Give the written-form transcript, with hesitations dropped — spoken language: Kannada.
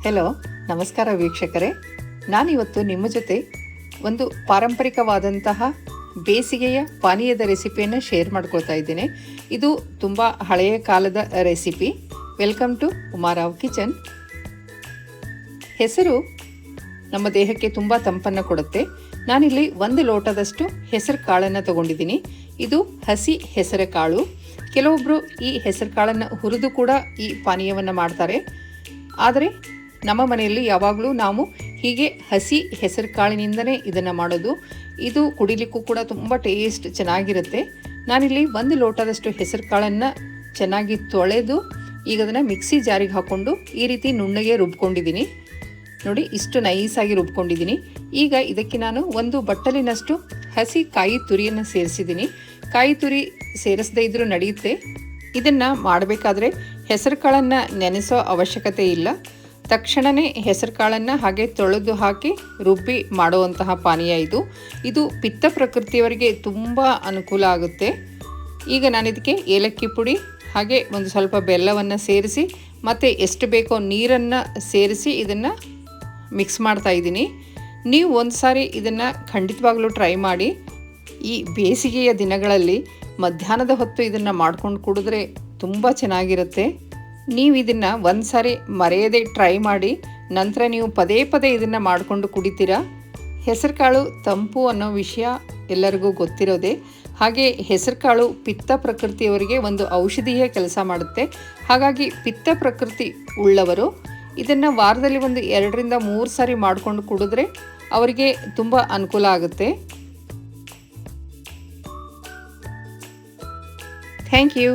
ಹೆಲೋ, ನಮಸ್ಕಾರ ವೀಕ್ಷಕರೇ. ನಾನಿವತ್ತು ನಿಮ್ಮ ಜೊತೆ ಒಂದು ಪಾರಂಪರಿಕವಾದಂತಹ ಬೇಸಿಗೆಯ ಪಾನೀಯದ ರೆಸಿಪಿಯನ್ನು ಶೇರ್ ಮಾಡ್ಕೊಳ್ತಾ ಇದ್ದೇನೆ. ಇದು ತುಂಬ ಹಳೆಯ ಕಾಲದ recipe. Welcome to Umarao kitchen. ಹೆಸರು ನಮ್ಮ ದೇಹಕ್ಕೆ ತುಂಬ ತಂಪನ್ನು ಕೊಡುತ್ತೆ. ನಾನಿಲ್ಲಿ 1 ಲೋಟದಷ್ಟು ಹೆಸರು ಕಾಳನ್ನು ತಗೊಂಡಿದ್ದೀನಿ. ಇದು ಹಸಿ ಹೆಸರು ಕಾಳು. ಕೆಲವೊಬ್ಬರು ಈ ಹೆಸರು ಕಾಳನ್ನು ಹುರಿದು ಕೂಡ ಈ ಪಾನೀಯವನ್ನು ಮಾಡ್ತಾರೆ. ಆದರೆ ನಮ್ಮ ಮನೆಯಲ್ಲಿ ಯಾವಾಗಲೂ ನಾವು ಹೀಗೆ ಹಸಿ ಹೆಸರು ಕಾಳಿನಿಂದನೇ ಇದನ್ನು ಮಾಡೋದು. ಇದು ಕುಡಿಲಿಕ್ಕೂ ಕೂಡ ತುಂಬ ಟೇಸ್ಟ್ ಚೆನ್ನಾಗಿರುತ್ತೆ. ನಾನಿಲ್ಲಿ 1 ಲೋಟದಷ್ಟು ಹೆಸರು ಕಾಳನ್ನು ಚೆನ್ನಾಗಿ ತೊಳೆದು ಈಗ ಅದನ್ನು ಮಿಕ್ಸಿ ಜಾರಿಗೆ ಹಾಕ್ಕೊಂಡು ಈ ರೀತಿ ನುಣ್ಣಗೆ ರುಬ್ಕೊಂಡಿದ್ದೀನಿ. ನೋಡಿ, ಇಷ್ಟು ನೈಸಾಗಿ ರುಬ್ಕೊಂಡಿದ್ದೀನಿ. ಈಗ ಇದಕ್ಕೆ ನಾನು 1 ಬಟ್ಟಲಿನಷ್ಟು ಹಸಿ ಕಾಯಿ ತುರಿಯನ್ನು ಸೇರಿಸಿದ್ದೀನಿ. ಕಾಯಿ ತುರಿ ಸೇರಿಸದೇ ಇದ್ರೂ ನಡೆಯುತ್ತೆ. ಇದನ್ನು ಮಾಡಬೇಕಾದ್ರೆ ಹೆಸರು ಕಾಳನ್ನು ನೆನೆಸೋ ಅವಶ್ಯಕತೆ ಇಲ್ಲ. ತಕ್ಷಣವೇ ಹೆಸರು ಕಾಳನ್ನು ಹಾಗೆ ತೊಳೆದು ಹಾಕಿ ರುಬ್ಬಿ ಮಾಡುವಂತಹ ಪಾನೀಯ ಇದು ಪಿತ್ತ ಪ್ರಕೃತಿಯವರಿಗೆ ತುಂಬ ಅನುಕೂಲ ಆಗುತ್ತೆ. ಈಗ ನಾನಿದಕ್ಕೆ ಏಲಕ್ಕಿ ಪುಡಿ ಹಾಗೆ ಒಂದು ಸ್ವಲ್ಪ ಬೆಲ್ಲವನ್ನು ಸೇರಿಸಿ ಮತ್ತು ಎಷ್ಟು ಬೇಕೋ ನೀರನ್ನು ಸೇರಿಸಿ ಇದನ್ನು ಮಿಕ್ಸ್ ಮಾಡ್ತಾ ಇದ್ದೀನಿ. ನೀವು ಒಂದು ಸಾರಿ ಇದನ್ನು ಖಂಡಿತವಾಗ್ಲೂ ಟ್ರೈ ಮಾಡಿ. ಈ ಬೇಸಿಗೆಯ ದಿನಗಳಲ್ಲಿ ಮಧ್ಯಾಹ್ನದ ಹೊತ್ತು ಇದನ್ನು ಮಾಡ್ಕೊಂಡು ಕುಡಿದ್ರೆ ತುಂಬ ಚೆನ್ನಾಗಿರುತ್ತೆ. ನೀವು ಇದನ್ನು ಒಂದು ಸಾರಿ ಮರೆಯದೆ ಟ್ರೈ ಮಾಡಿ. ನಂತರ ನೀವು ಪದೇ ಪದೇ ಇದನ್ನು ಮಾಡಿಕೊಂಡು ಕುಡಿತೀರಾ. ಹೆಸರು ಕಾಳು ತಂಪು ಅನ್ನೋ ವಿಷಯ ಎಲ್ಲರಿಗೂ ಗೊತ್ತಿರೋದೆ. ಹಾಗೆ ಹೆಸರು ಕಾಳು ಪಿತ್ತ ಪ್ರಕೃತಿಯವರಿಗೆ ಒಂದು ಔಷಧೀಯ ಕೆಲಸ ಮಾಡುತ್ತೆ. ಹಾಗಾಗಿ ಪಿತ್ತ ಪ್ರಕೃತಿ ಉಳ್ಳವರು ಇದನ್ನು ವಾರದಲ್ಲಿ 2 ರಿಂದ 3 ಸಾರಿ ಮಾಡಿಕೊಂಡು ಕುಡಿದ್ರೆ ಅವರಿಗೆ ತುಂಬ ಅನುಕೂಲ ಆಗುತ್ತೆ. Thank you.